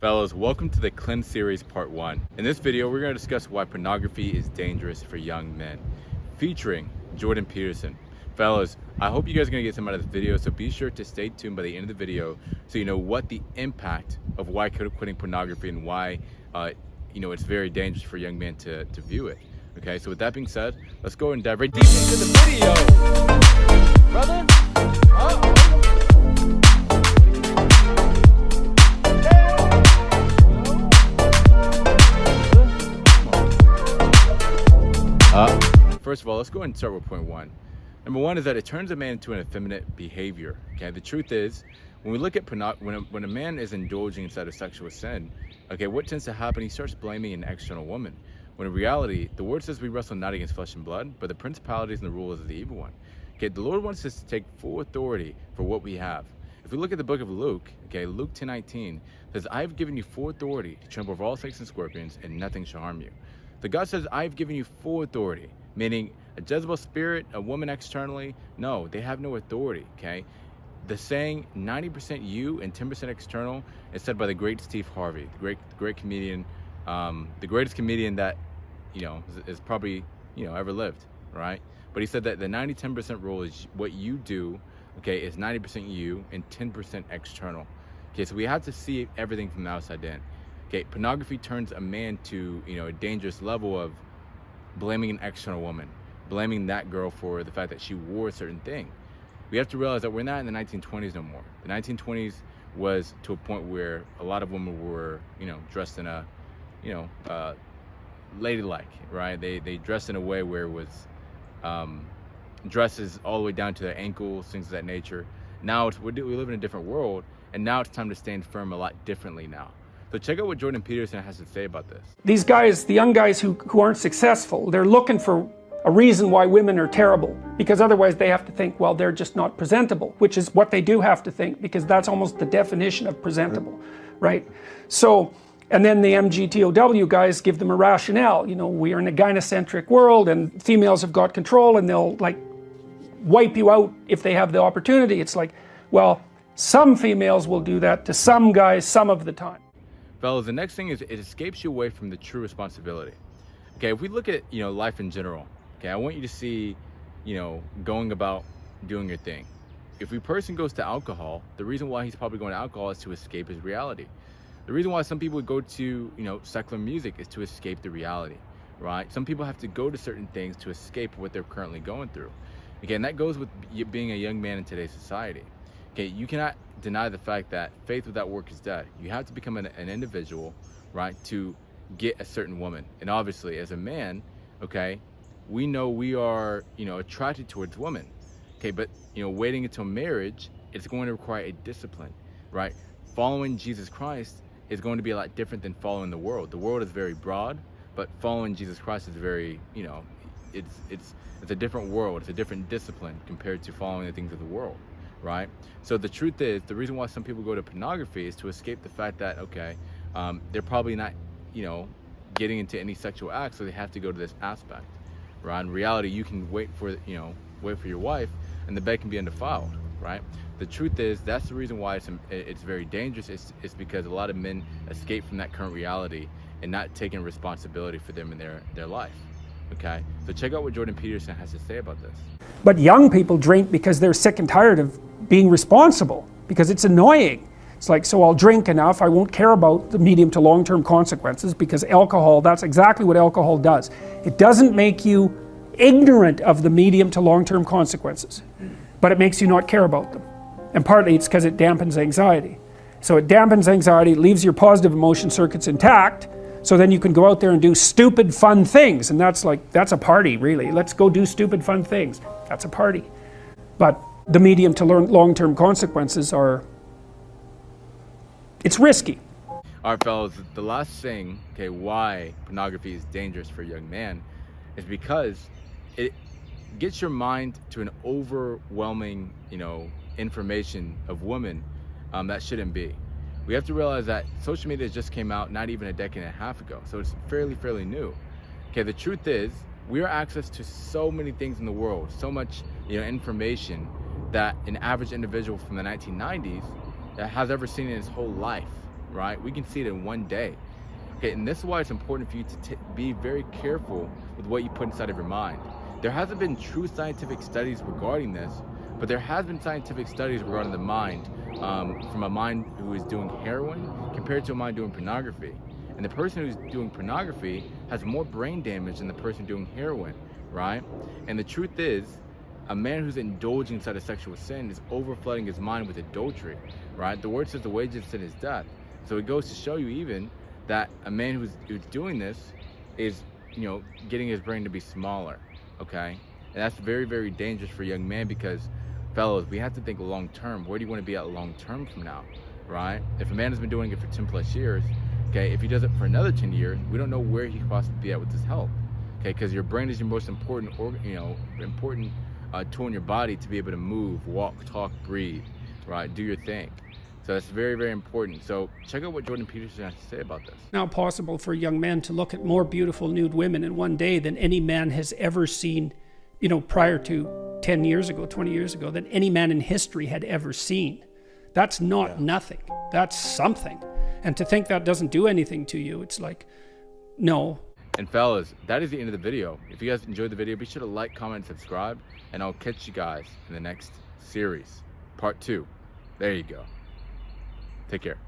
Fellas, welcome to the Cleanse Series Part 1. In this video, we're going to discuss why pornography is dangerous for young men, featuring Jordan Peterson. Fellas, I hope you guys are going to get some out of this video, so be sure to stay tuned by the end of the video so you know what the impact of why quitting pornography and why it's very dangerous for young men to view it. Okay, so with that being said, let's go and dive right deep into the video. Brother? First of all, let's go ahead and start with point one. Number one is that it turns a man into an effeminate behavior. Okay, the truth is, when we look at when a man is indulging inside of sexual sin, okay, what tends to happen? He starts blaming an external woman. When in reality, the word says we wrestle not against flesh and blood, but the principalities and the rulers of the evil one. Okay, the Lord wants us to take full authority for what we have. If we look at the book of Luke, okay, Luke 10:19 says, "I have given you full authority to trample over all snakes and scorpions, and nothing shall harm you." So God says, "I've given you full authority," meaning a Jezebel spirit, a woman externally, no, they have no authority, okay? The saying 90% you and 10% external is said by the great Steve Harvey, the great comedian, the greatest comedian that, is probably, ever lived, right? But he said that the 90-10% rule is what you do, okay, is 90% you and 10% external. Okay, so we have to see everything from the outside in. Okay, pornography turns a man to, a dangerous level of blaming an external woman, blaming that girl for the fact that she wore a certain thing. We have to realize that we're not in the 1920s no more. The 1920s was to a point where a lot of women were, dressed in a, ladylike, right? They dressed in a way where it was dresses all the way down to their ankles, things of that nature. Now we live in a different world, and now it's time to stand firm a lot differently now. So check out what Jordan Peterson has to say about this. These guys, the young guys who aren't successful, they're looking for a reason why women are terrible, because otherwise they have to think, well, they're just not presentable, which is what they do have to think, because that's almost the definition of presentable, right? So, and then the MGTOW guys give them a rationale. We are in a gynocentric world and females have got control and they'll like wipe you out if they have the opportunity. It's like, well, some females will do that to some guys some of the time. Fellas, the next thing is it escapes you away from the true responsibility. Okay, if we look at, life in general, okay, I want you to see, going about doing your thing. If a person goes to alcohol, the reason why he's probably going to alcohol is to escape his reality. The reason why some people would go to, secular music is to escape the reality, right? Some people have to go to certain things to escape what they're currently going through. Again, that goes with being a young man in today's society. Okay, you cannot deny the fact that faith without work is dead. You have to become an individual, right, to get a certain woman. And obviously, as a man, okay, we know we are, attracted towards women. Okay, but, waiting until marriage, it's going to require a discipline, right? Following Jesus Christ is going to be a lot different than following the world. The world is very broad, but following Jesus Christ is very, it's a different world. It's a different discipline compared to following the things of the world. Right? So the truth is, the reason why some people go to pornography is to escape the fact that, okay, they're probably not, getting into any sexual acts, so they have to go to this aspect, right? In reality, you can wait for your wife, and the bed can be undefiled, right? The truth is, that's the reason why it's very dangerous. It's because a lot of men escape from that current reality and not taking responsibility for them in their life. Okay, so check out what Jordan Peterson has to say about this. But young people drink because they're sick and tired of being responsible, because it's annoying. It's like, so I'll drink enough, I won't care about the medium to long-term consequences, because alcohol, that's exactly what alcohol does. It doesn't make you ignorant of the medium to long-term consequences, but it makes you not care about them. And partly it's because it dampens anxiety. So it dampens anxiety, it leaves your positive emotion circuits intact, so then you can go out there and do stupid fun things, and that's a party, really. Let's go do stupid fun things. That's a party. But the medium to long-term consequences it's risky. All right, fellas, the last thing, okay, why pornography is dangerous for a young man is because it gets your mind to an overwhelming, information of women that shouldn't be. We have to realize that social media just came out not even a decade and a half ago, so it's fairly new. Okay, the truth is, we are access to so many things in the world, so much information that an average individual from the 1990s has ever seen in his whole life. right? We can see it in one day. Okay, and this is why it's important for you to be very careful with what you put inside of your mind. There hasn't been true scientific studies regarding this, but there has been scientific studies regarding the mind, from a mind who is doing heroin compared to a mind doing pornography. And the person who's doing pornography has more brain damage than the person doing heroin, right? And the truth is, a man who's indulging inside of sexual sin is overflooding his mind with adultery, right? The word says the wages of sin is death. So it goes to show you even that a man who's doing this is, getting his brain to be smaller, okay? And that's very, very dangerous for a young man, because, fellas, we have to think long term. Where do you want to be at long term from now, right? If a man has been doing it for 10 plus years, okay, if he does it for another 10 years, we don't know where he could possibly be at with his health, okay? Because your brain is your most important, important tool in your body to be able to move, walk, talk, breathe, right? Do your thing. So that's very, very important. So check out what Jordan Peterson has to say about this. Now possible for young men to look at more beautiful nude women in one day than any man has ever seen, prior to 10 years ago, 20 years ago, than any man in history had ever seen. That's not nothing. That's something. And to think that doesn't do anything to you, it's like, no. And fellas, that is the end of the video. If you guys enjoyed the video, be sure to like, comment, and subscribe, and I'll catch you guys in the next series, part 2. There you go. Take care.